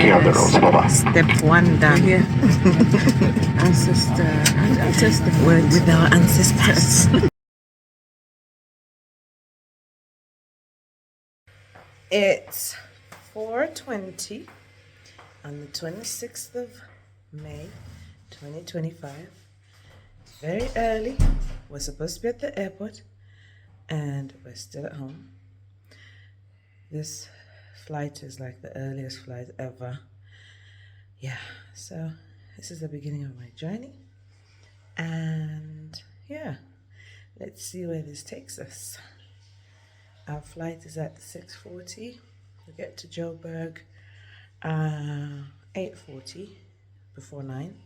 Step one done. Yeah. Ancestor Word with our ancestors. It's 4:20 on the 26th of May, 2025. Very early. We're supposed to be at the airport, and we're still at home. This flight is like the earliest flight ever. Yeah, so this is the beginning of my journey. And yeah, let's see where this takes us. Our flight is at 6:40. We get to Joburg 8:40, before 9.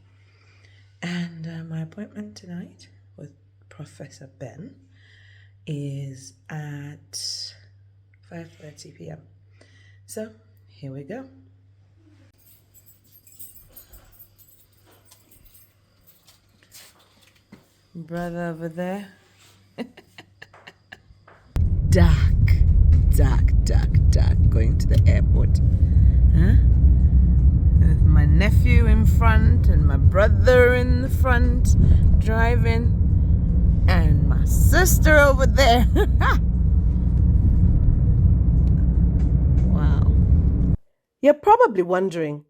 And my appointment tonight with Professor Ben is at 5:30 p.m. So here we go. Brother over there. Dark, going to the airport. Huh? With my nephew in front and my brother in the front driving, and my sister over there. Wow. You're probably wondering,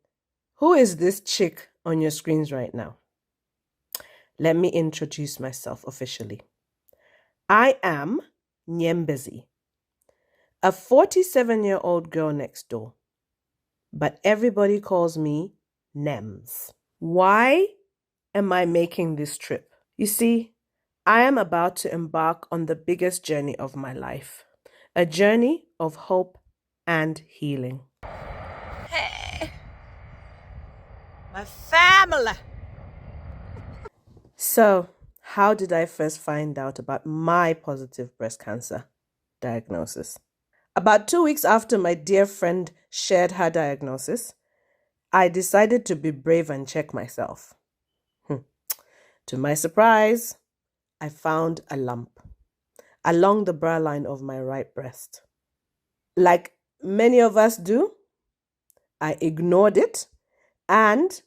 who is this chick on your screens right now? Let me introduce myself officially. I am Nyembezi, a 47-year-old girl next door, but everybody calls me Nems. Why am I making this trip? You see, I am about to embark on the biggest journey of my life, a journey of hope and healing. Hey, my family. So, how did I first find out about my positive breast cancer diagnosis? About 2 weeks after my dear friend shared her diagnosis, I decided to be brave and check myself. To my surprise, I found a lump along the bra line of my right breast. Like many of us do, I ignored it and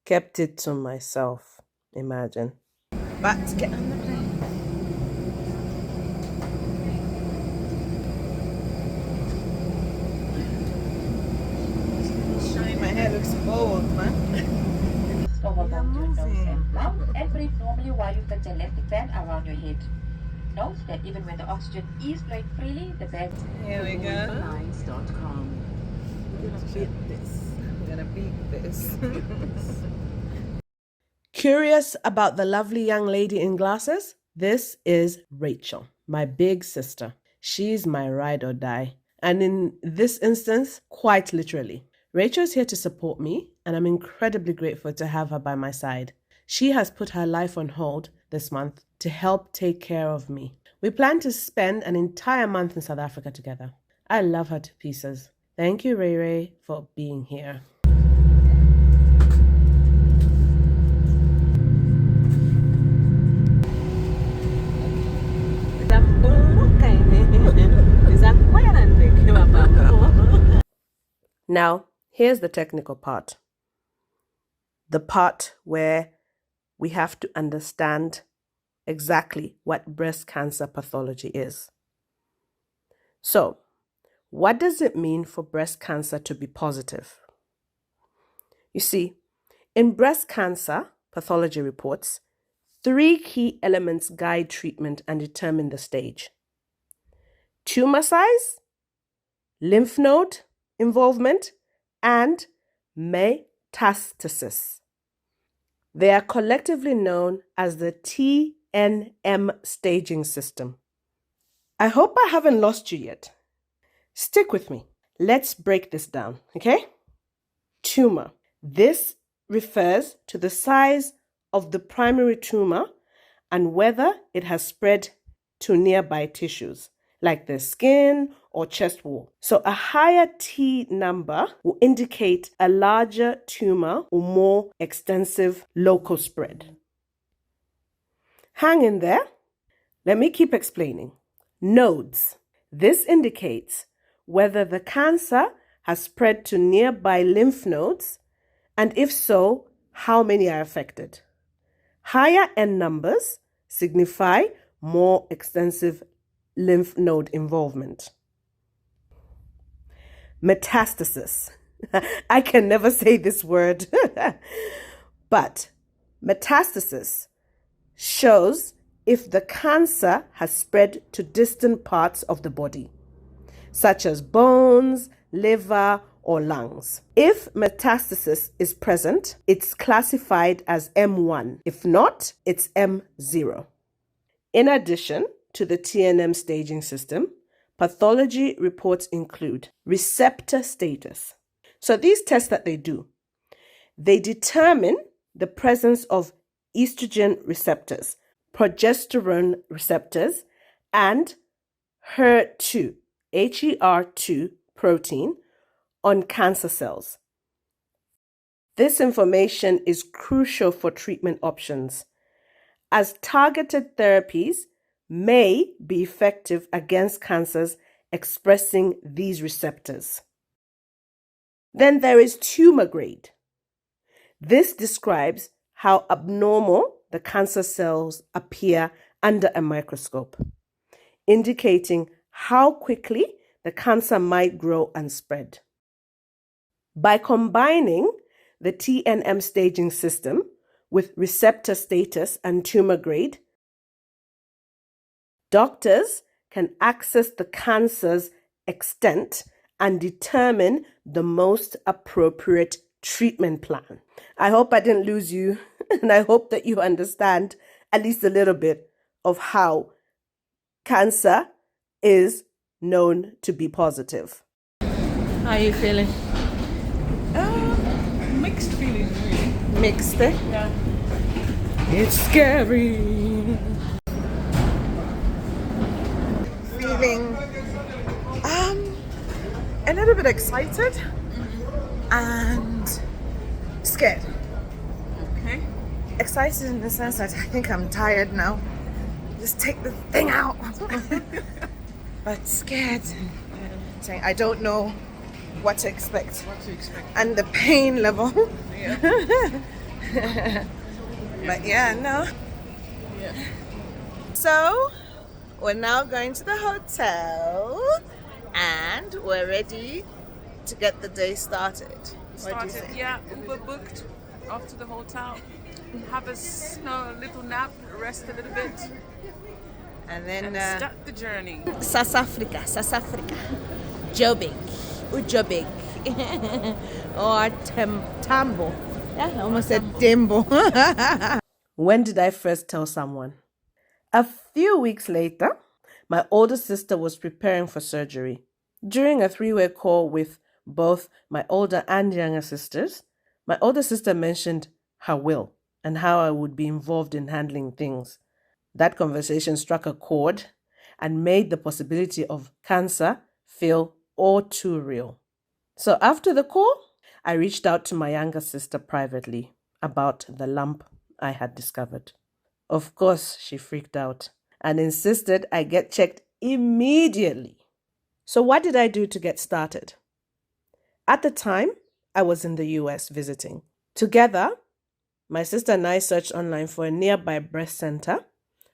kept it to myself. Imagine. But get on the plane. My hair looks bold, man. And breathe normally while you put the elastic band around your head. Note that even when the oxygen is flowing freely, the band. Here we go. We're gonna beat this. Curious about the lovely young lady in glasses? This is Rachel, my big sister. She's my ride or die. And in this instance, quite literally. Rachel's here to support me, and I'm incredibly grateful to have her by my side. She has put her life on hold this month to help take care of me. We plan to spend an entire month in South Africa together. I love her to pieces. Thank you, Ray Ray, for being here. Now, here's the technical part. The part where we have to understand exactly what breast cancer pathology is. So, what does it mean for breast cancer to be positive? You see, in breast cancer pathology reports, 3 key elements guide treatment and determine the stage: tumor size, lymph node involvement, and metastasis. They are collectively known as the TNM staging system. I hope I haven't lost you yet. Stick with me. Let's break this down, okay? Tumor. This refers to the size of the primary tumor and whether it has spread to nearby tissues, like the skin or chest wall. So a higher T number will indicate a larger tumor or more extensive local spread. Hang in there. Let me keep explaining. Nodes. This indicates whether the cancer has spread to nearby lymph nodes, and if so, how many are affected. Higher N numbers signify more extensive lymph node involvement. Metastasis. I can never say this word. But metastasis shows if the cancer has spread to distant parts of the body, such as bones, liver, or lungs. If metastasis is present, it's classified as M1. If not, it's M0. In addition to the TNM staging system, pathology reports include receptor status. So these tests that they do, they determine the presence of estrogen receptors, progesterone receptors, and HER2, HER2 protein on cancer cells. This information is crucial for treatment options, as targeted therapies may be effective against cancers expressing these receptors. Then there is tumor grade. This describes how abnormal the cancer cells appear under a microscope, indicating how quickly the cancer might grow and spread. By combining the TNM staging system with receptor status and tumor grade, doctors can access the cancer's extent and determine the most appropriate treatment plan. I hope I didn't lose you, and I hope that you understand at least a little bit of how cancer is known to be positive. How are you feeling? Mixed feelings, really. Mixed, eh? Yeah. It's scary. Feeling a little bit excited and scared. Okay. Excited in the sense that I think I'm tired now. Just take the thing out. But scared and saying I don't know what to expect. And the pain level. Yeah. But yeah, no. Yeah. So we're now going to the hotel and we're ready to get the day started. What do you say? Yeah, Uber booked off to the hotel. Have a little nap, rest a little bit, And then and start the journey. South Africa. Joburg. Joburg. Or Tambo. Yeah, I almost said Dembo. When did I first tell someone? A few weeks later, my older sister was preparing for surgery. During a three-way call with both my older and younger sisters, my older sister mentioned her will and how I would be involved in handling things. That conversation struck a chord and made the possibility of cancer feel all too real. So after the call, I reached out to my younger sister privately about the lump I had discovered. Of course, she freaked out and insisted I get checked immediately. So what did I do to get started? At the time, I was in the US visiting. Together, my sister and I searched online for a nearby breast center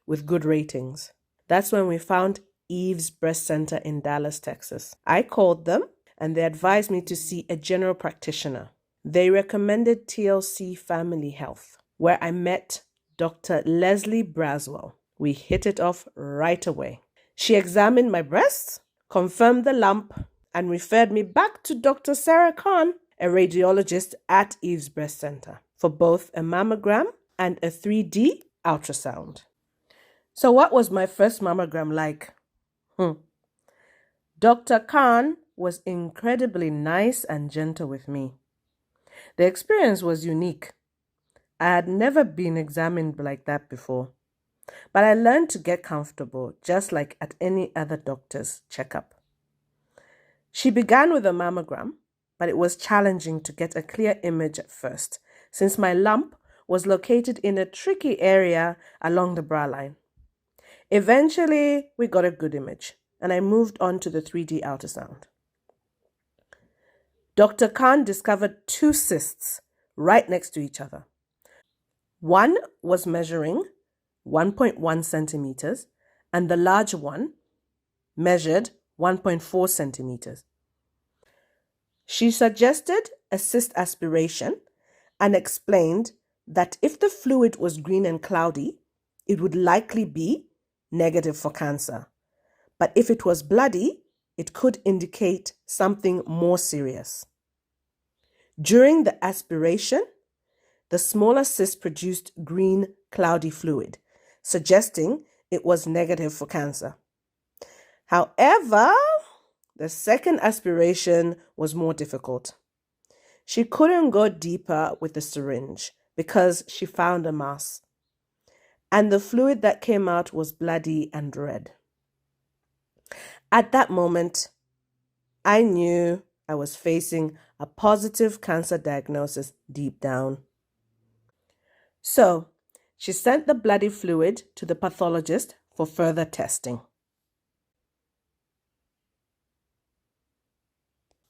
with good ratings. That's when we found Eve's Breast Center in Dallas, Texas. I called them and they advised me to see a general practitioner. They recommended TLC Family Health, where I met Dr. Leslie Braswell. We hit it off right away. She examined my breasts, confirmed the lump, and referred me back to Dr. Sarah Khan, a radiologist at Eve's Breast Center, for both a mammogram and a 3D ultrasound. So what was my first mammogram like? Dr. Khan was incredibly nice and gentle with me. The experience was unique. I had never been examined like that before, but I learned to get comfortable just like at any other doctor's checkup. She began with a mammogram, but it was challenging to get a clear image at first, since my lump was located in a tricky area along the bra line. Eventually, we got a good image, and I moved on to the 3D ultrasound. Dr. Khan discovered 2 cysts right next to each other. One was measuring 1.1 centimeters, and the larger one measured 1.4 centimeters. She suggested a cyst aspiration and explained that if the fluid was green and cloudy, it would likely be negative for cancer. But if it was bloody, it could indicate something more serious. During the aspiration, the smaller cyst produced green, cloudy fluid, suggesting it was negative for cancer. However, the second aspiration was more difficult. She couldn't go deeper with the syringe because she found a mass, and the fluid that came out was bloody and red. At that moment, I knew I was facing a positive cancer diagnosis deep down. So, she sent the bloody fluid to the pathologist for further testing.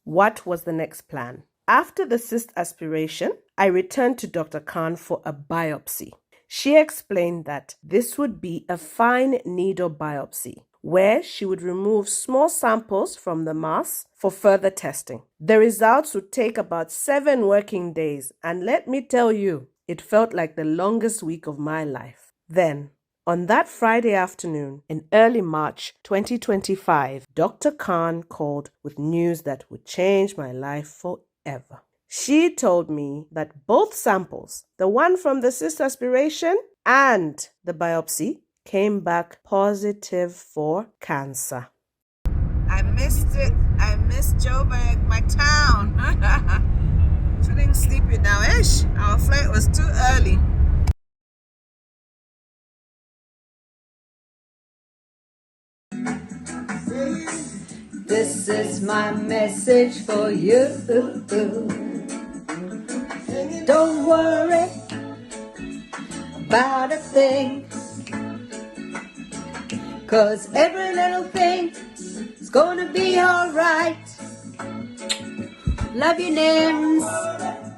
What was the next plan? After the cyst aspiration, I returned to Dr. Khan for a biopsy. She explained that this would be a fine needle biopsy, where she would remove small samples from the mass for further testing. The results would take about 7 working days, and let me tell you, it felt like the longest week of my life. Then, on that Friday afternoon in early March 2025, Dr. Khan called with news that would change my life forever. She told me that both samples, the one from the cyst aspiration and the biopsy, came back positive for cancer. I missed it. I missed Joburg, my town. Feeling sleepy now. Ish, our flight was too early. This is my message for you. Don't worry about a thing, 'cause every little thing is gonna be alright. Love you, Nims.